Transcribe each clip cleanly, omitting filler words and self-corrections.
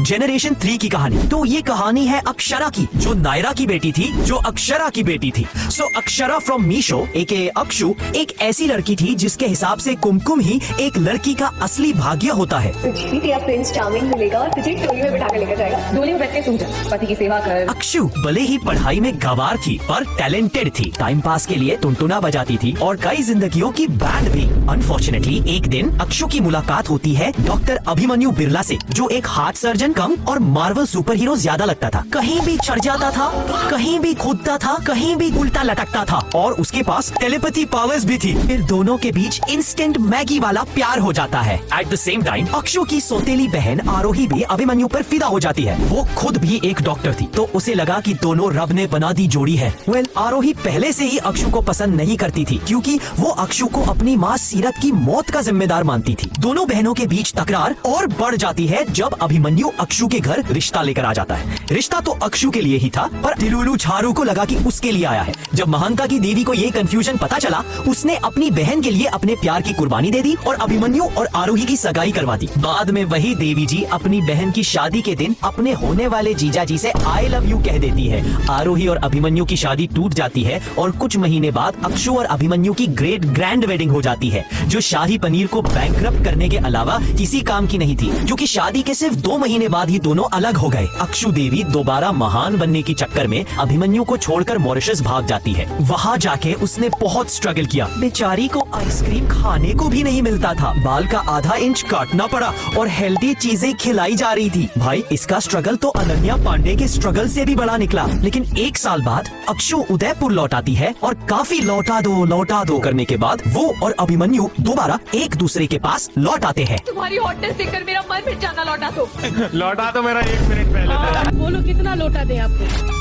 Generation 3 की कहानी। तो ये कहानी है अक्षरा की, जो नायरा की बेटी थी, जो अक्षरा की बेटी थी। सो अक्षरा फ्रॉम मीशो एके अक्षु एक ऐसी लड़की थी जिसके हिसाब से कुमकुम ही एक लड़की का असली भाग्य होता है। तुझे तेरा प्रिंस चार्मिंग मिलेगा और तुझे टोली में बिठा कर लेकर जाएगा। डोली में बैठ के सो जा, पति की सेवा कर। अक्षु भले ही पढ़ाई में गंवार थी पर टैलेंटेड थी। टाइम पास के लिए टुनटुना बजाती थी और कई जिंदगियों की बैंड भी। अनफॉर्चुनेटली एक दिन अक्षु की मुलाकात होती है डॉक्टर अभिमन्यु बिरला से, जो एक हार्ट सर्जन कम और मार्वल सुपर हीरो ज्यादा लगता था। कहीं भी चढ़ जाता था, कहीं भी कूदता था, कहीं भी उल्टा लटकता था और उसके पास टेलीपैथी पावर्स भी थी। फिर दोनों के बीच इंस्टेंट मैगी वाला प्यार हो जाता है। At the same time Akshu की सौतेली बहन आरोही भी अभिमन्यु पर फिदा हो जाती है। वो खुद भी एक डॉक्टर थी तो उसे लगा कि दोनों रब ने बना दी जोड़ी है। आरोही पहले से ही अक्षु को पसंद नहीं करती थी क्योंकि वो अक्षु को अपनी माँ सीरत की मौत का जिम्मेदार मानती थी। दोनों बहनों के बीच तकरार और बढ़ जाती है जब अभिमन्यु अक्षु के घर रिश्ता लेकर आ जाता है। रिश्ता तो अक्षु के लिए ही था पर दिलुलू झारू को लगा कि उसके लिए आया है। जब महानता की देवी को ये कंफ्यूजन पता चला, उसने अपनी बहन के लिए अपने प्यार की कुर्बानी दे दी और अभिमन्यु और आरोही की सगाई करवा दी। बाद में वही देवी जी अपनी बहन की शादी के दिन अपने होने वाले जीजा जी से आई लव यू कह देती है। आरोही और अभिमन्यु की शादी टूट जाती है और कुछ महीने बाद अक्षु और अभिमन्यु की ग्रेट ग्रैंड वेडिंग हो जाती है, जो शाही पनीर को बैंकरप्ट करने के अलावा किसी काम की नहीं थी, जो कि शादी के सिर्फ 2 महीने बाद ही दोनों अलग हो गए। अक्षु देवी दोबारा महान बनने की चक्कर में अभिमन्यु को छोड़कर मॉरिशस भाग जाती है। वहाँ जाके उसने बहुत स्ट्रगल किया। बेचारी को आइसक्रीम खाने को भी नहीं मिलता था, बाल का आधा इंच काटना पड़ा और हेल्दी चीजें खिलाई जा रही थी। भाई इसका स्ट्रगल तो अनन्या पांडे के स्ट्रगल से भी बड़ा निकला। लेकिन 1 साल बाद अक्षु उदयपुर लौट आती है और काफी लौटा दो करने के बाद वो और अभिमन्यु दोबारा एक दूसरे के पास लौट आते हैं। तुम्हारी हॉटनेस देखकर मेरा मन फिर जाना लौटा दो। लौटा तो मेरा 1 मिनट पहले। बोलो कितना लौटा दे आपको।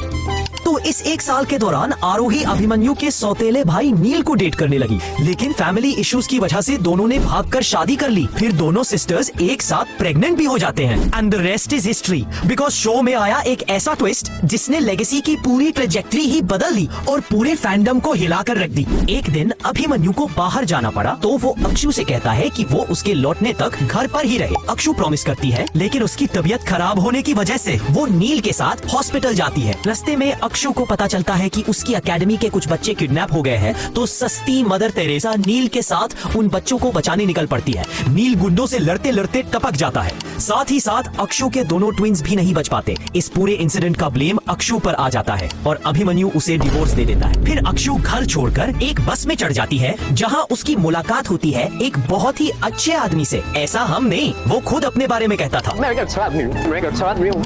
तो इस 1 साल के दौरान आरोही अभिमन्यु के सौतेले भाई नील को डेट करने लगी, लेकिन फैमिली इश्यूज की वजह से दोनों ने भागकर शादी कर ली। फिर दोनों सिस्टर्स एक साथ प्रेग्नेंट भी हो जाते हैं। And the rest is history, because show में आया एक ऐसा ट्विस्ट जिसने लेगेसी की पूरी ट्रेजेक्ट्री ही बदल दी और पूरे फैंडम को हिलाकर रख दी। एक दिन अभिमन्यु को बाहर जाना पड़ा तो वो अक्षु से कहता है कि वो उसके लौटने तक घर पर ही रहे। अक्षु प्रॉमिस करती है, लेकिन उसकी तबीयत खराब होने की वजह से वो नील के साथ हॉस्पिटल जाती है। रास्ते में अक्षु को पता चलता है कि उसकी एकेडमी के कुछ बच्चे किडनैप हो गए हैं, तो सस्ती मदर तेरेसा नील के साथ उन बच्चों को बचाने निकल पड़ती है। नील गुंडों से लड़ते लड़ते टपक जाता है। साथ ही साथ अक्षु के दोनों ट्विंस भी नहीं बच पाते। इस पूरे इंसिडेंट का ब्लेम अक्षु पर आ जाता है और अभिमन्यु उसे डिवोर्स दे देता है। फिर अक्षु घर छोड़कर एक बस में चढ़ जाती है जहाँ उसकी मुलाकात होती है एक बहुत ही अच्छे आदमी से। ऐसा हम नहीं, वो खुद अपने बारे में कहता था।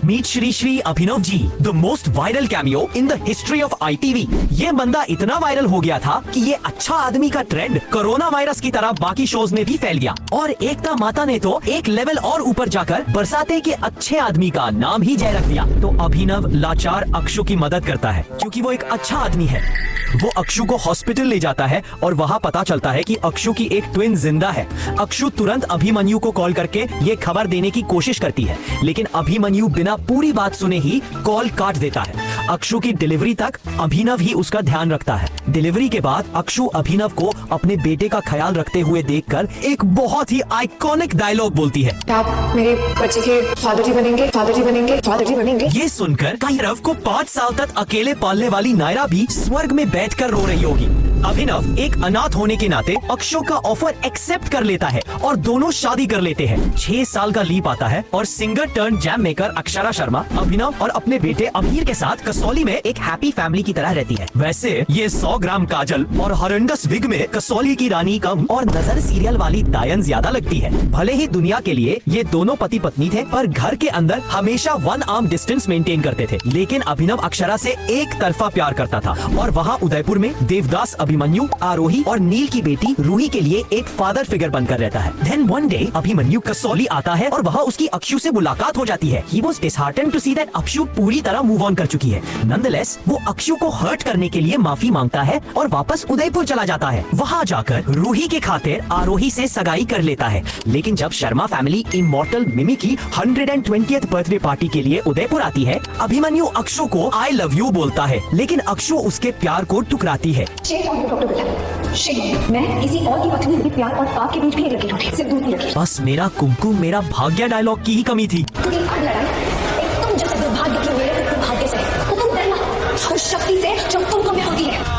Meet Shri Abhinav ji, the most viral cameo in the history of ITV। ये बंदा इतना वायरल हो गया था कि ये अच्छा आदमी का ट्रेंड कोरोना वायरस की तरह बाकी शोज में भी फैल गया और एकता माता ने तो एक लेवल और ऊपर जाकर बरसाते के अच्छे आदमी का नाम ही जय रख दिया। तो अभिनव लाचार अक्षु की मदद करता है क्योंकि वो एक अच्छा आदमी है। वो अक्षु को हॉस्पिटल ले जाता है और वहाँ पता चलता है कि अक्षु की एक ट्विन जिंदा है। अक्षु तुरंत अभिमन्यु को कॉल करके ये खबर देने की कोशिश करती है, लेकिन अभिमन्यु बिना पूरी बात सुने ही कॉल काट देता है। अक्षु की डिलीवरी तक अभिनव ही उसका ध्यान रखता है। डिलीवरी के बाद अक्षु अभिनव को अपने बेटे का ख्याल रखते हुए देखकर एक बहुत ही आइकॉनिक डायलॉग बोलती है, आप मेरे बच्चे के फादर जी बनेंगे, फादर जी बनेंगे, फादर जी बनेंगे। ये सुनकर कायरव को 5 साल तक अकेले पालने वाली नायरा भी स्वर्ग में बैठकर रो रही होगी। अभिनव एक अनाथ होने के नाते अक्षु का ऑफर एक्सेप्ट कर लेता है और दोनों शादी कर लेते हैं। 6 साल का लीप आता है और singer turn jam maker Akshara Sharma Abhinav और अपने बेटे अमीर के साथ कसौली में एक हैप्पी फैमिली की तरह रहती है। वैसे ये 100 ग्राम काजल और हॉरंडस विग में कसौली की रानी कम और नजर सीरियल वाली दायन ज्यादा लगती है। भले ही दुनिया के लिए ये दोनों पति पत्नी थे पर घर के अंदर हमेशा 1 आर्म डिस्टेंस मेंटेन करते थे। लेकिन अभिनव अक्षरा से एक तरफा प्यार करता था और वहाँ उदयपुर में देवदास अभिमन्यु, आरोही और नील की बेटी रूही के लिए एक फादर फिगर बनकर रहता है। Then one day Abhimanyu Kasauli आता है और वहाँ उसकी अक्षु से मुलाकात हो जाती है। He was disheartened to see that Akshu पूरी तरह मूव ऑन कर चुकी है। Nonetheless, वो अक्षु को हर्ट करने के लिए माफी मांगता है और वापस उदयपुर चला जाता है। वहाँ जाकर रूही के खातिर आरोही से सगाई कर लेता है। लेकिन जब शर्मा फैमिली इमॉर्टल मिमी की 120th बर्थडे पार्टी के लिए उदयपुर आती है, अभिमन्यु अक्षु को आई लव यू बोलता है, लेकिन अक्षु उसके प्यार को ठुकराती है। मैं किसी और की पत्नी नहीं, प्यार और पाप के बीच भी नहीं लगी रहूंगी, सिर्फ दूर की लगी। बस मेरा कुमकुम मेरा भाग्य डायलॉग की ही कमी थी। पूरी आग लड़ाई एक तुम जैसे दुर्भाग्य की मेरे खुद भाग्य से, तो तुम डरना उस शक्ति से जो तुमको में होती है।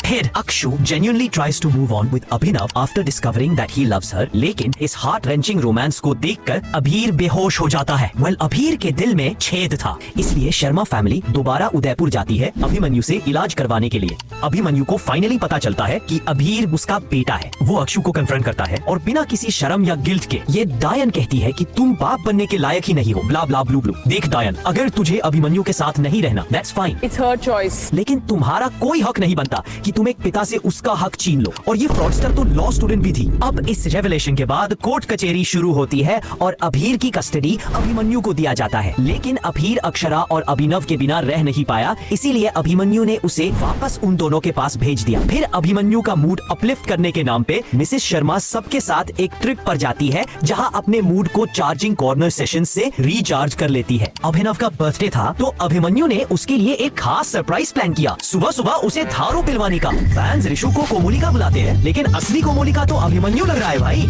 फिर Akshu genuinely tries to move on with Abhinav after discovering that he loves her, लेकिन इस हार्ट रेंचिंग रोमांस को देखकर अभीर बेहोश हो जाता है। Well, अभीर के दिल में छेद था, इसलिए शर्मा फैमिली दोबारा उदयपुर जाती है अभिमन्यु से इलाज करवाने के लिए। अभिमन्यु को फाइनली पता चलता है कि अभीर उसका बेटा है। वो अक्षु को कन्फ्रंट करता है और बिना किसी शर्म या गिल्ट के ये डायन कहती है कि तुम बाप बनने के लायक ही नहीं हो, ब्ला ब्ला ब्लू ब्लू। देख डायन, अगर तुझे अभिमन्यु के साथ नहीं रहना that's fine, It's her choice. लेकिन तुम्हारा कोई हक नहीं बनता कि तुम एक पिता से उसका हक छीन लो। और ये फ्रॉडस्टर तो लॉ स्टूडेंट भी थी। अब इस रेवलेशन के बाद कोर्ट कचेरी शुरू होती है और अभीर की कस्टडी अभिमन्यु को दिया जाता है। लेकिन अभीर अक्षरा और अभिनव के बिना रह नहीं पाया, इसीलिए अभिमन्यु ने उसे वापस उन दोनों के पास भेज दिया। फिर अभिमन्यु का मूड अपलिफ्ट करने के नाम पे मिसेस शर्मा सबके साथ एक ट्रिप पर जाती है, जहां अपने मूड को चार्जिंग कॉर्नर सेशन से रिचार्ज कर लेती है। अभिनव का बर्थडे था तो अभिमन्यु ने उसके लिए एक खास सरप्राइज प्लान किया। सुबह सुबह उसे थारो पिलवाने का। फैंस ऋषु को कोमोलिका बुलाते हैं, लेकिन असली कोमोलिका तो अभिमन्यु लग रहा है भाई।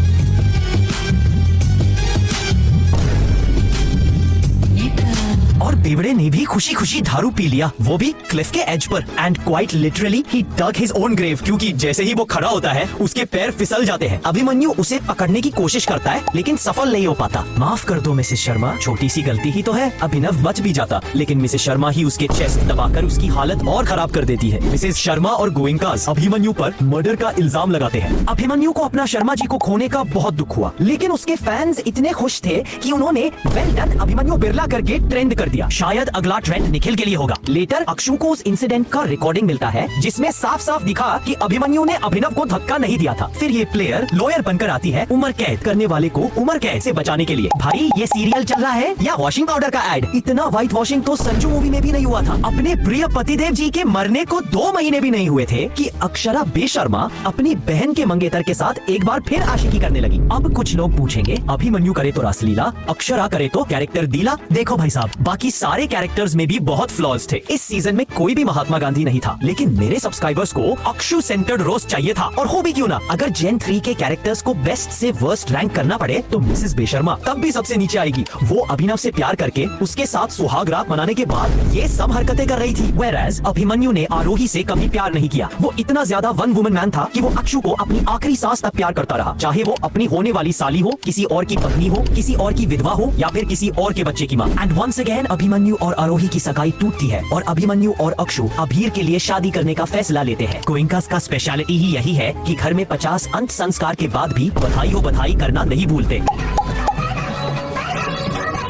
और बेवड़े ने भी खुशी खुशी दारू पी लिया, वो भी क्लिफ के एज पर। एंड क्वाइट लिटरली ही डग हिज ओन ग्रेव, क्योंकि जैसे ही वो खड़ा होता है उसके पैर फिसल जाते हैं। अभिमन्यु उसे पकड़ने की कोशिश करता है, लेकिन सफल नहीं हो पाता। माफ कर दो मिसेस शर्मा, छोटी सी गलती ही तो है। अभिनव बच भी जाता, लेकिन मिसेस शर्मा ही उसके चेस्ट दबाकर उसकी हालत और खराब कर देती है। मिसेस शर्मा और गोइंकास अभिमन्यु पर मर्डर का इल्जाम लगाते हैं। अभिमन्यु को अपना शर्मा जी को खोने का बहुत दुख हुआ, लेकिन उसके फैंस इतने खुश थे कि उन्होंने वेल डन अभिमन्यु बिरला करके ट्रेंड कर दिया। शायद अगला ट्रेंड निखिल के लिए होगा। लेटर अक्षु को उस इंसिडेंट का रिकॉर्डिंग मिलता है, जिसमें साफ साफ दिखा कि अभिमन्यु ने अभिनव को धक्का नहीं दिया था। फिर ये प्लेयर लॉयर बनकर आती है उम्र कैद करने वाले को उम्र कैद से बचाने के लिए। भाई ये सीरियल चल रहा है या वॉशिंग पाउडर का एड? इतना व्हाइट वॉशिंग तो संजू मूवी में भी नहीं हुआ था। अपने प्रिय पतिदेव जी के मरने को 2 महीने भी नहीं हुए थे कि अक्षरा बेशर्मा अपनी बहन के मंगेतर के साथ एक बार फिर आशिकी करने लगी। अब कुछ लोग पूछेंगे अभिमन्यु करे तो रासलीला, अक्षरा करे तो कैरेक्टर डीला। देखो भाई साहब, बाकी सारे कैरेक्टर्स में भी बहुत फ्लॉज थे। इस सीजन में कोई भी महात्मा गांधी नहीं था, लेकिन मेरे सब्सक्राइबर्स को अक्षु सेंटर्ड रोस्ट चाहिए था, और हो भी क्यों ना। अगर जेन 3 के कैरेक्टर्स को बेस्ट से वर्स्ट रैंक करना पड़े तो मिसेस बेशर्मा तब भी सबसे नीचे आएगी। वो अभिनव से प्यार करके उसके साथ सुहाग रात मनाने के बाद ये सब हरकतें कर रही थी। Whereas अभिमन्यु ने आरोही से कभी प्यार नहीं किया। वो इतना ज्यादा वन वुमन मैन था कि वो अक्षु को अपनी आखिरी सांस तक प्यार करता रहा, चाहे वो अपनी होने वाली साली हो, किसी और की पत्नी हो, किसी और की विधवा हो, या फिर किसी और के बच्चे की माँ। एंड वंस अगेन अभिमन्यु और आरोही की सगाई टूटती है और अभिमन्यु और अक्षु अभीर के लिए शादी करने का फैसला लेते हैं। गोइंकास का स्पेशलिटी ही यही है कि घर में 50 अंत संस्कार के बाद भी बधाई हो बधाई करना नहीं भूलते।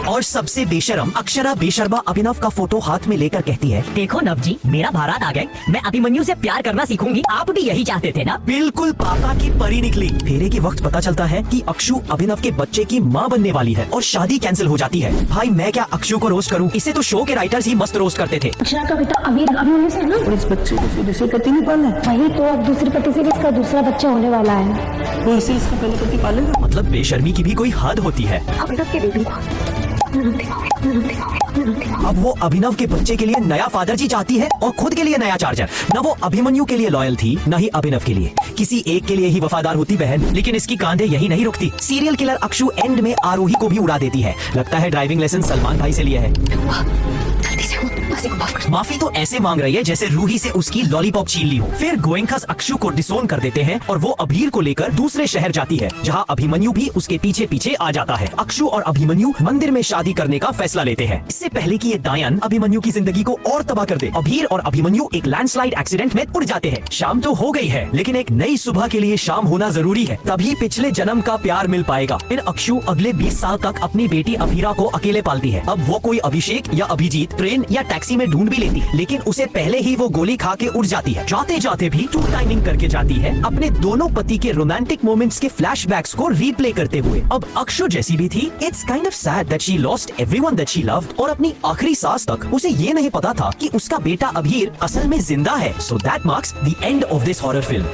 और सबसे बेशरम अक्षरा बेशर्मा अभिनव का फोटो हाथ में लेकर कहती है, देखो नव जी, मेरा बारात आ गए, मैं अभिमन्यु से प्यार करना सीखूंगी। आप भी यही चाहते थे ना? बिल्कुल पापा की परी निकली। फेरे के वक्त पता चलता है कि अक्षु अभिनव के बच्चे की माँ बनने वाली है और शादी कैंसिल हो जाती है। भाई मैं क्या अक्षु को रोस्ट करूं? इसे तो शो के राइटर्स ही मस्त रोस्ट करते थे। अक्षरा का बेटा अभिमन्यु से है ना? इस बच्चे को फिर इसे पति नहीं पालना है। वही तो, अब दूसरे पति से भी इसका दूसरा बच्चा होने वाला है। वो इसे इसका पहले पति पालेगा। मतलब बेशर्मी की भी कोई हद होती है। अभिनव के बेबी अब वो अभिनव के बच्चे के लिए नया फादर जी चाहती है और खुद के लिए नया चार्जर। न वो अभिमन्यु के लिए लॉयल थी, न ही अभिनव के लिए। किसी एक के लिए ही वफादार होती बहन। लेकिन इसकी कांधे यही नहीं रुकती। सीरियल किलर अक्षु एंड में आरोही को भी उड़ा देती है। लगता है ड्राइविंग लेसन सलमान भाई से लिया है। माफी तो ऐसे मांग रही है जैसे रूही से उसकी लॉलीपॉप छीन ली हो। फिर गोइंकास अक्षु को डिसोन कर देते हैं और वो अभीर को लेकर दूसरे शहर जाती है, जहां अभिमन्यु भी उसके पीछे पीछे आ जाता है। अक्षु और अभिमन्यु मंदिर में शादी करने का फैसला लेते हैं, इससे पहले कि ये डायन अभिमन्यु की जिंदगी को और तबाह कर दे। अभीर और अभिमन्यु एक लैंडस्लाइड एक्सीडेंट में उड़ जाते हैं। शाम तो हो गई है, लेकिन एक नई सुबह के लिए शाम होना जरूरी है, तभी पिछले जन्म का प्यार मिल पाएगा। फिर अक्षु अगले 20 साल तक अपनी बेटी अभीरा को अकेले पालती है। अब वो कोई अभिषेक या अभिजीत ट्रेन या टैक्सी में ढूंढ भी लेती, लेकिन उसे पहले ही वो गोली खा के उड़ जाती है। जाते जाते भी 2 टाइमिंग करके जाती है, अपने दोनों पति के रोमांटिक मोमेंट्स के फ्लैशबैक्स को रीप्ले करते हुए। अब अक्षु जैसी भी थी, it's kind of sad that she lost everyone that she loved, और अपनी आखिरी सांस तक उसे ये नहीं पता था कि उसका बेटा अभीर असल में जिंदा है। So that marks the end of this horror film.